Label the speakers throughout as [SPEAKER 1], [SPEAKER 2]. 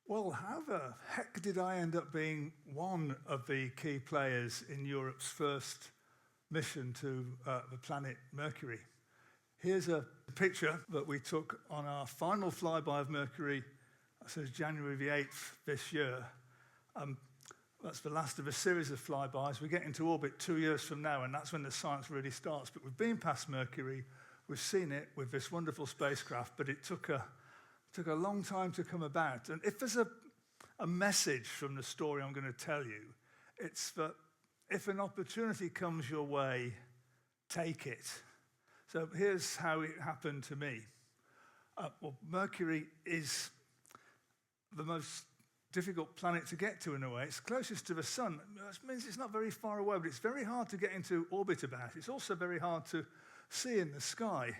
[SPEAKER 1] Well, how the heck did I end up being one of the key players in Europe's first mission to the planet Mercury? Here's a picture that we took on our final flyby of Mercury. That says January the 8th this year. That's the last of a series of flybys. We get into orbit 2 years from now, and that's when the science really starts. But we've been past Mercury. We've seen it with this wonderful spacecraft, but it took a long time to come about. And if there's a message from the story I'm going to tell you, it's that if an opportunity comes your way, take it. So here's how it happened to me. Well, Mercury is the most difficult planet to get to in a way. It's closest to the sun. That means it's not very far away, but it's very hard to get into orbit about. It's also very hard to see in the sky.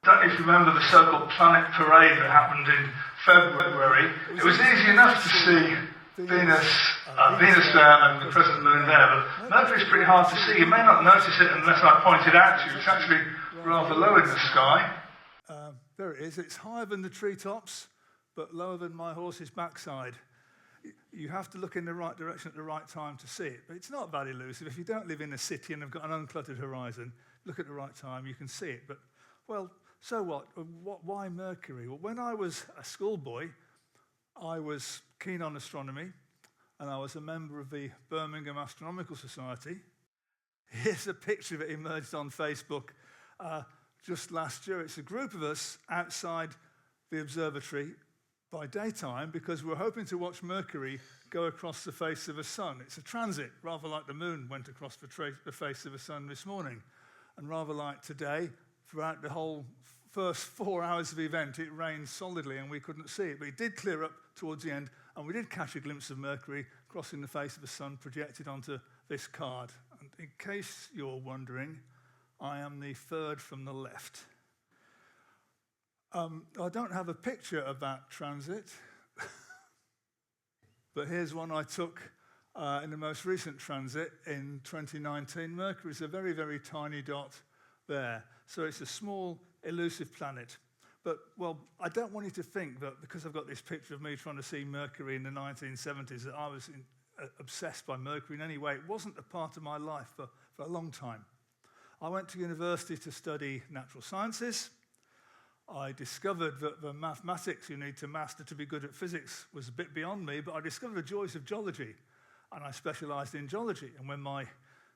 [SPEAKER 1] Don't know if you remember the so-called Planet Parade that happened in February. It was easy enough to see Venus there and the present moon there, but Mercury is pretty hard to see. You may not notice it unless I point it out to you. It's actually rather low in the sky. There it is. It's higher than the treetops, but lower than my horse's backside. You have to look in the right direction at the right time to see it, but it's not that elusive. If you don't live in a city and have got an uncluttered horizon, look at the right time, you can see it. But, well, so what? Why Mercury? Well, when I was a schoolboy, I was keen on astronomy, and I was a member of the Birmingham Astronomical Society. Here's a picture that emerged on Facebook just last year. It's a group of us outside the observatory by daytime because we're hoping to watch Mercury go across the face of the sun. It's a transit, rather like the moon went across the face of the sun this morning. And rather like today, throughout the whole first 4 hours of the event, it rained solidly and we couldn't see it. But it did clear up towards the end, and we did catch a glimpse of Mercury crossing the face of the sun projected onto this card. And in case you're wondering, I am the third from the left. I don't have a picture of that transit, but here's one I took in the most recent transit in 2019. Mercury is a very, very tiny dot there. So it's a small, elusive planet. But, well, I don't want you to think that because I've got this picture of me trying to see Mercury in the 1970s that I was obsessed by Mercury in any way. It wasn't a part of my life for a long time. I went to university to study natural sciences. I discovered that the mathematics you need to master to be good at physics was a bit beyond me, but I discovered the joys of geology, and I specialized in geology. And when my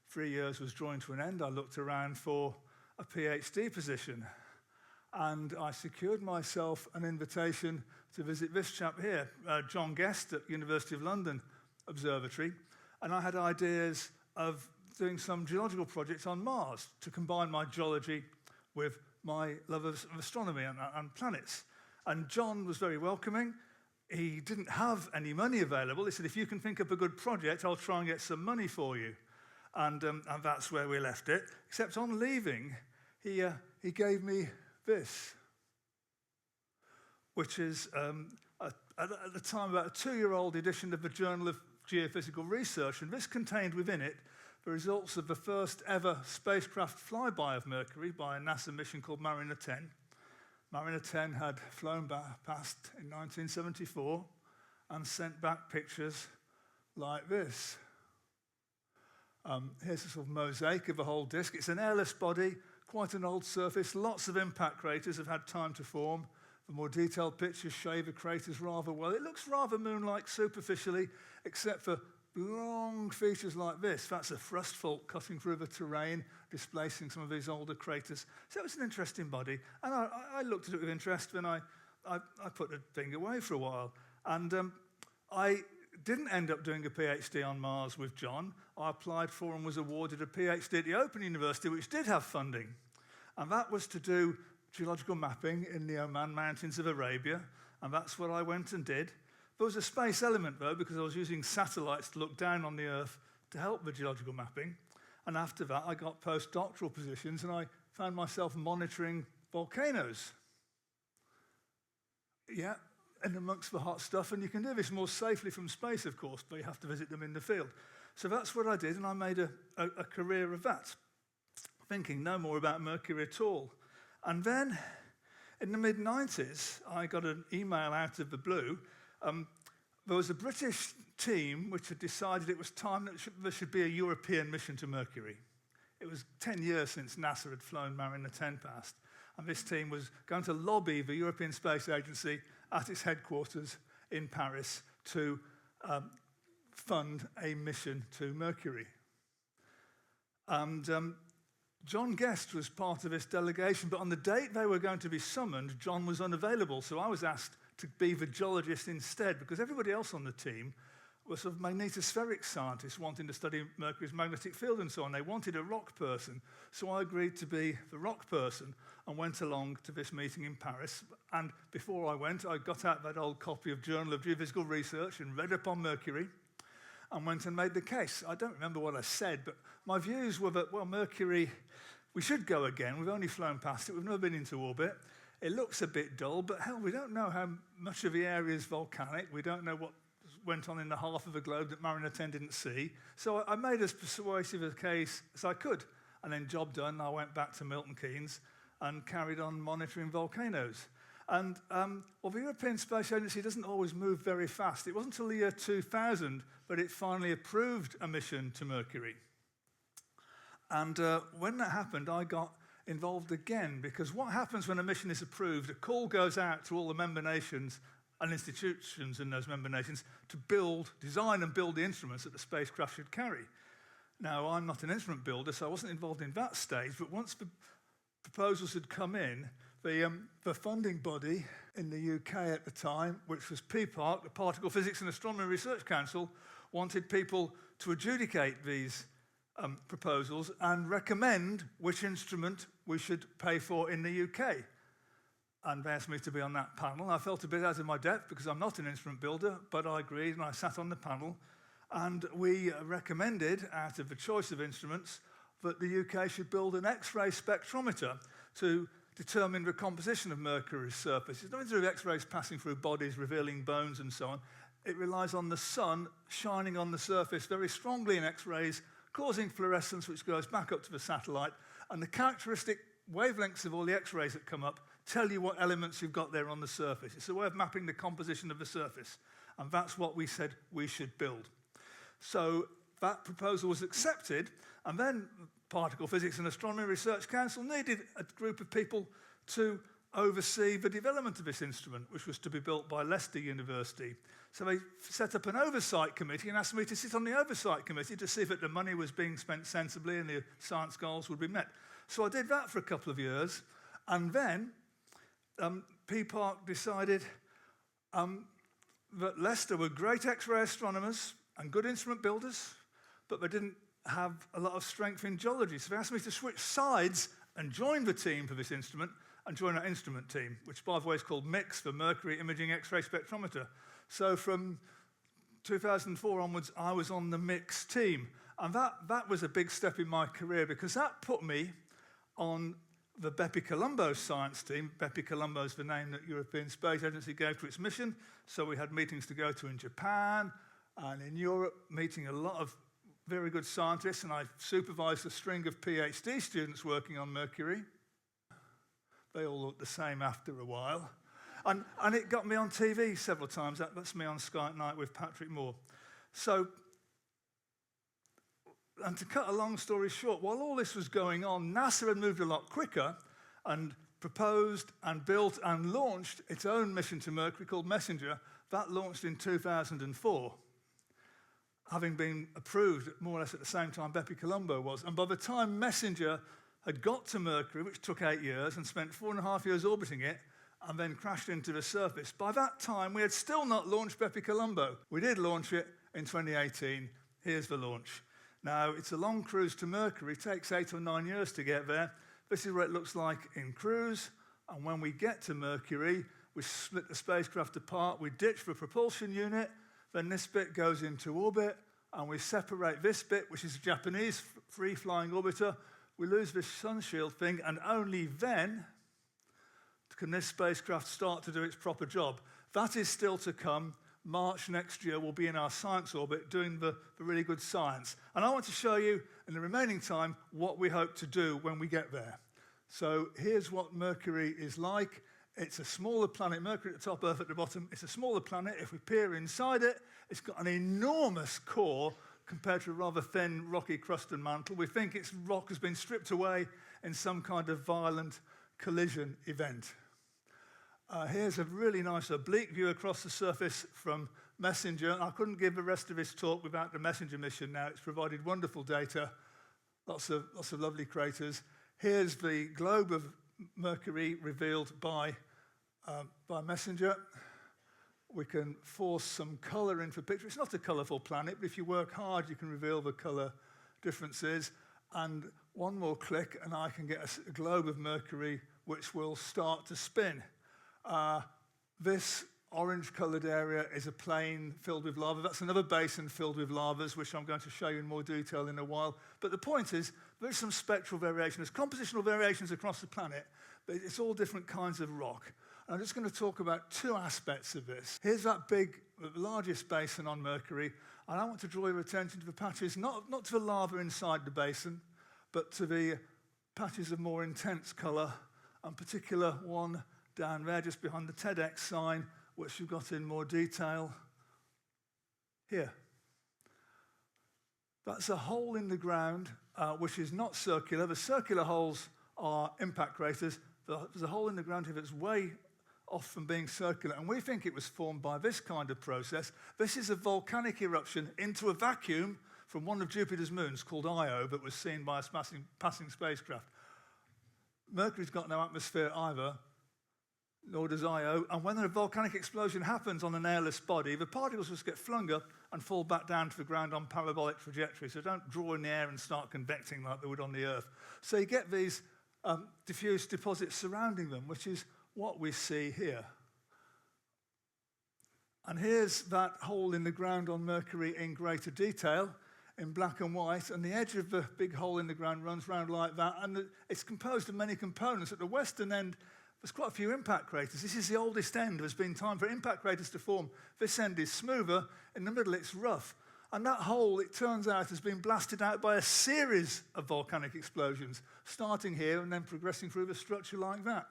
[SPEAKER 1] 3 years was drawing to an end, I looked around for a PhD position, and I secured myself an invitation to visit this chap here, John Guest at University of London Observatory, and I had ideas of doing some geological projects on Mars to combine my geology with my love of astronomy and planets. And John was very welcoming. He didn't have any money available. He said, if you can think up a good project, I'll try and get some money for you. And that's where we left it. Except on leaving, he gave me this, which is, at the time, about a 2-year-old edition of the Journal of Geophysical Research. And this contained within it the results of the first ever spacecraft flyby of Mercury by a NASA mission called Mariner 10. Mariner 10 had flown past in 1974 and sent back pictures like this. Here's a sort of mosaic of the whole disk. It's an airless body, quite an old surface. Lots of impact craters have had time to form. The more detailed pictures show the craters rather well. It looks rather moon-like superficially, except for long features like this. That's a thrust fault cutting through the terrain, displacing some of these older craters. So it was an interesting body. And I looked at it with interest when I put the thing away for a while. And I didn't end up doing a PhD on Mars with John. I applied for and was awarded a PhD at the Open University, which did have funding. And that was to do geological mapping in the Oman Mountains of Arabia. And that's what I went and did. There was a space element, though, because I was using satellites to look down on the Earth to help the geological mapping. And after that, I got postdoctoral positions, and I found myself monitoring volcanoes. Yeah, and amongst the hot stuff. And you can do this more safely from space, of course, but you have to visit them in the field. So that's what I did, and I made a career of that, thinking no more about Mercury at all. And then, in the mid-90s, I got an email out of the blue there was a British team which had decided it was time that there should be a European mission to Mercury. It was 10 years since NASA had flown Mariner 10 past, and this team was going to lobby the European Space Agency at its headquarters in Paris to fund a mission to Mercury. And John Guest was part of this delegation, but on the date they were going to be summoned, John was unavailable, so I was asked to be the geologist instead, because everybody else on the team were sort of magnetospheric scientists wanting to study Mercury's magnetic field and so on. They wanted a rock person, so I agreed to be the rock person and went along to this meeting in Paris. And before I went, I got out that old copy of Journal of Geophysical Research and read up on Mercury and went and made the case. I don't remember what I said, but my views were that, well, Mercury, we should go again. We've only flown past it. We've never been into orbit. It looks a bit dull, but hell, we don't know how much of the area is volcanic. We don't know what went on in the half of the globe that Mariner 10 didn't see. So I made as persuasive a case as I could. And then job done, I went back to Milton Keynes and carried on monitoring volcanoes. And well, the European Space Agency doesn't always move very fast. It wasn't until the year 2000 that it finally approved a mission to Mercury. And when that happened, I got involved again, because what happens when a mission is approved, a call goes out to all the member nations and institutions in those member nations to design and build the instruments that the spacecraft should carry. Now, I'm not an instrument builder, so I wasn't involved in that stage, but once the proposals had come in, the funding body in the UK at the time, which was PPARC, the Particle Physics and Astronomy Research Council, wanted people to adjudicate these proposals and recommend which instrument we should pay for in the UK. And they asked me to be on that panel. I felt a bit out of my depth because I'm not an instrument builder, but I agreed and I sat on the panel. And we recommended, out of the choice of instruments, that the UK should build an X-ray spectrometer to determine the composition of Mercury's surface. It's nothing to do with X-rays passing through bodies, revealing bones and so on. It relies on the sun shining on the surface very strongly in X-rays, causing fluorescence, which goes back up to the satellite. And the characteristic wavelengths of all the X-rays that come up tell you what elements you've got there on the surface. It's a way of mapping the composition of the surface. And that's what we said we should build. So that proposal was accepted, and then Particle Physics and Astronomy Research Council needed a group of people to oversee the development of this instrument, which was to be built by Leicester University. So they set up an oversight committee and asked me to sit on the oversight committee to see if the money was being spent sensibly and the science goals would be met. So I did that for a couple of years, and then PPARC decided that Leicester were great X-ray astronomers and good instrument builders, but they didn't have a lot of strength in geology. So they asked me to switch sides and join the team for this instrument and join our instrument team, which, by the way, is called MIX, the Mercury Imaging X-ray Spectrometer. So from 2004 onwards, I was on the MIX team. And that was a big step in my career, because that put me on the Bepi-Colombo science team. Bepi-Colombo is the name that European Space Agency gave to its mission. So we had meetings to go to in Japan and in Europe, meeting a lot of very good scientists, and I supervised a string of PhD students working on Mercury. They all looked the same after a while. And it got me on TV several times. That's me on Sky at Night with Patrick Moore. So, and to cut a long story short, while all this was going on, NASA had moved a lot quicker and proposed and built and launched its own mission to Mercury called Messenger. That launched in 2004, having been approved more or less at the same time Bepi-Colombo was. And by the time Messenger had got to Mercury, which took 8 years, and spent 4.5 years orbiting it, and then crashed into the surface, by that time we had still not launched Bepi-Colombo. We did launch it in 2018. Here's the launch. Now, it's a long cruise to Mercury. It takes 8 or 9 years to get there. This is what it looks like in cruise. And when we get to Mercury, we split the spacecraft apart. We ditch the propulsion unit. Then this bit goes into orbit. And we separate this bit, which is a Japanese free-flying orbiter. We lose this sun shield thing. And only then can this spacecraft start to do its proper job. That is still to come. March next year, we'll be in our science orbit doing the really good science. And I want to show you, in the remaining time, what we hope to do when we get there. So here's what Mercury is like. It's a smaller planet, Mercury at the top, Earth at the bottom. It's a smaller planet. If we peer inside it, it's got an enormous core compared to a rather thin, rocky crust and mantle. We think its rock has been stripped away in some kind of violent collision event. Here's a really nice oblique view across the surface from Messenger. I couldn't give the rest of this talk without the Messenger mission now. It's provided wonderful data, lots of lovely craters. Here's the globe of Mercury revealed by Messenger. We can force some colour into the picture. It's not a colourful planet, but if you work hard, you can reveal the colour differences. And one more click, and I can get a globe of Mercury, which will start to spin. This orange-coloured area is a plain filled with lava. That's another basin filled with lavas, which I'm going to show you in more detail in a while. But the point is, there's some spectral variation. There's compositional variations across the planet, but it's all different kinds of rock. And I'm just going to talk about two aspects of this. Here's that big, largest basin on Mercury, and I want to draw your attention to the patches, not to the lava inside the basin, but to the patches of more intense colour, and particular one down there, just behind the TEDx sign, which you've got in more detail here. That's a hole in the ground, which is not circular. The circular holes are impact craters. There's a hole in the ground here that's way off from being circular, and we think it was formed by this kind of process. This is a volcanic eruption into a vacuum from one of Jupiter's moons called Io that was seen by a passing spacecraft. Mercury's got no atmosphere either, nor does Io, and when a volcanic explosion happens on an airless body, the particles just get flung up and fall back down to the ground on parabolic trajectories, so don't draw in the air and start convecting like they would on the Earth. So you get these diffuse deposits surrounding them, which is what we see here. And here's that hole in the ground on Mercury in greater detail, in black and white, and the edge of the big hole in the ground runs round like that, and it's composed of many components. At the western end, there's quite a few impact craters. This is the oldest end. There's been time for impact craters to form. This end is smoother. In the middle, it's rough. And that hole, it turns out, has been blasted out by a series of volcanic explosions, starting here and then progressing through the structure like that.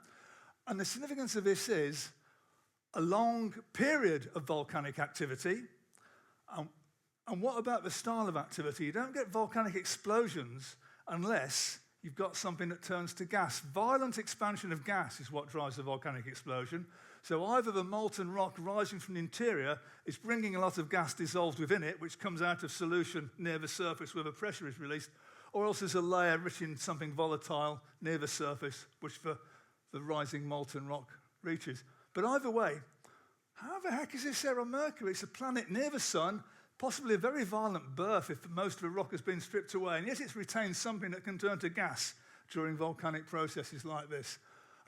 [SPEAKER 1] And the significance of this is a long period of volcanic activity. And what about the style of activity? You don't get volcanic explosions unless you've got something that turns to gas. Violent expansion of gas is what drives the volcanic explosion. So either the molten rock rising from the interior is bringing a lot of gas dissolved within it, which comes out of solution near the surface where the pressure is released, or else there's a layer rich in something volatile near the surface, which the rising molten rock reaches. But either way, how the heck is this there on Mercury? It's a planet near the sun, possibly a very violent birth if most of the rock has been stripped away, and yet it's retained something that can turn to gas during volcanic processes like this.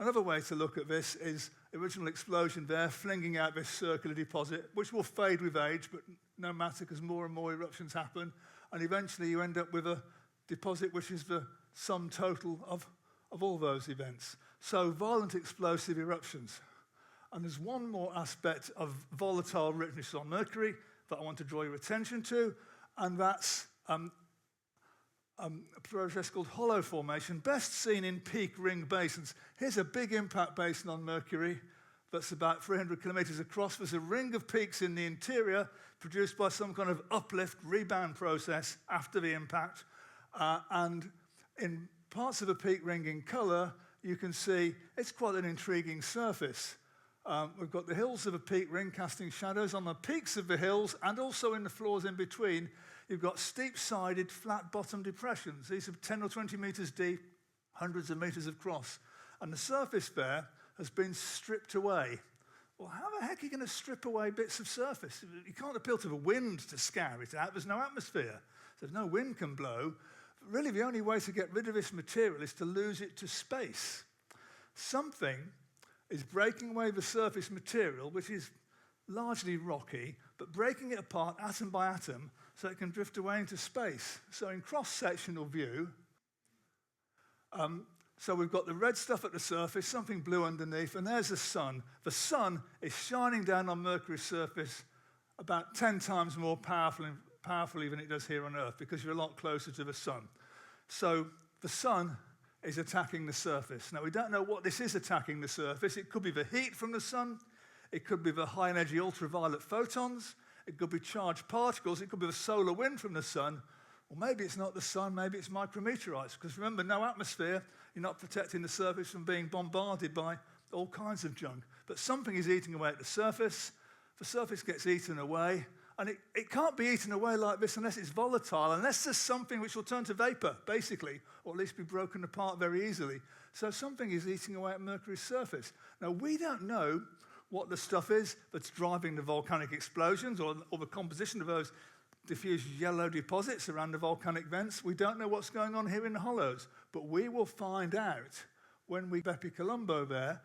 [SPEAKER 1] Another way to look at this is the original explosion there, flinging out this circular deposit, which will fade with age, but no matter because more and more eruptions happen, and eventually you end up with a deposit which is the sum total of all those events. So violent explosive eruptions. And there's one more aspect of volatile richness on Mercury that I want to draw your attention to, and that's a process called hollow formation, best seen in peak ring basins. Here's a big impact basin on Mercury that's about 300 kilometers across. There's a ring of peaks in the interior produced by some kind of uplift rebound process after the impact. And in parts of the peak ring in color, you can see it's quite an intriguing surface. We've got the hills of a peak ring casting shadows on the peaks of the hills, and also in the floors in between, you've got steep-sided, flat-bottom depressions. These are 10 or 20 meters deep, hundreds of meters across. And the surface there has been stripped away. Well, how the heck are you going to strip away bits of surface? You can't appeal to the wind to scour it out. There's no atmosphere. So no wind can blow. Really, the only way to get rid of this material is to lose it to space. Something is breaking away the surface material, which is largely rocky, but breaking it apart atom by atom so it can drift away into space. So in cross-sectional view, so we've got the red stuff at the surface, something blue underneath, and there's the sun. The sun is shining down on Mercury's surface about 10 times more powerfully than it does here on Earth, because you're a lot closer to the sun. So the sun is attacking the surface. Now, we don't know what this is attacking the surface. It could be the heat from the sun. It could be the high-energy ultraviolet photons. It could be charged particles. It could be the solar wind from the sun. Or maybe it's not the sun. Maybe it's micrometeorites. Because remember, no atmosphere. You're not protecting the surface from being bombarded by all kinds of junk. But something is eating away at the surface. The surface gets eaten away. And it can't be eaten away like this unless it's volatile, unless there's something which will turn to vapor, basically, or at least be broken apart very easily. So something is eating away at Mercury's surface. Now, we don't know what the stuff is that's driving the volcanic explosions or the composition of those diffuse yellow deposits around the volcanic vents. We don't know what's going on here in the hollows, but we will find out when we Bepi Colombo there,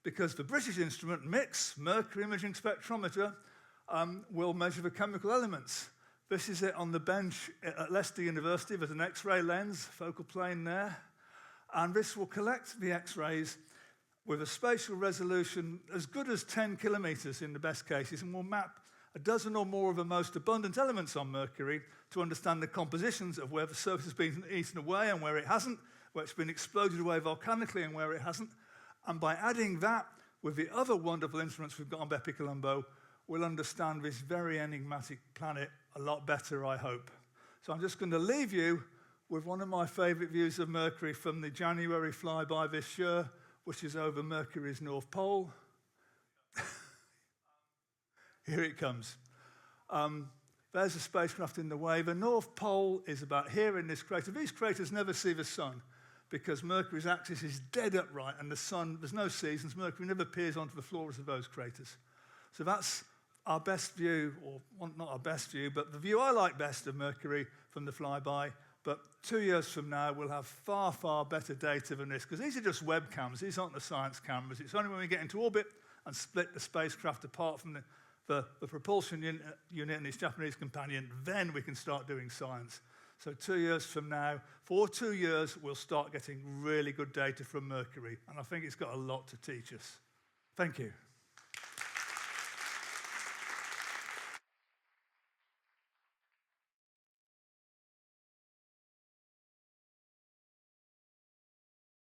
[SPEAKER 1] because the British instrument, MIX, Mercury Imaging Spectrometer, will measure the chemical elements. This is it on the bench at Leicester University. There's an X-ray lens, focal plane there. And this will collect the X-rays with a spatial resolution as good as 10 kilometers in the best cases, and will map a dozen or more of the most abundant elements on Mercury to understand the compositions of where the surface has been eaten away and where it hasn't, where it's been exploded away volcanically and where it hasn't. And by adding that with the other wonderful instruments we've got on Bepi Colombo, we'll understand this very enigmatic planet a lot better, I hope. So I'm just going to leave you with one of my favorite views of Mercury from the January flyby this year, which is over Mercury's North Pole. Here it comes. There's a spacecraft in the way. The North Pole is about here in this crater. These craters never see the sun because Mercury's axis is dead upright and the sun, there's no seasons. Mercury never peers onto the floors of those craters. So that's our best view, or not our best view, but the view I like best of Mercury from the flyby. But 2 years from now, we'll have far, far better data than this, because these are just webcams. These aren't the science cameras. It's only when we get into orbit and split the spacecraft apart from the propulsion unit and its Japanese companion, then we can start doing science. So 2 years from now, for 2 years, we'll start getting really good data from Mercury. And I think it's got a lot to teach us. Thank you.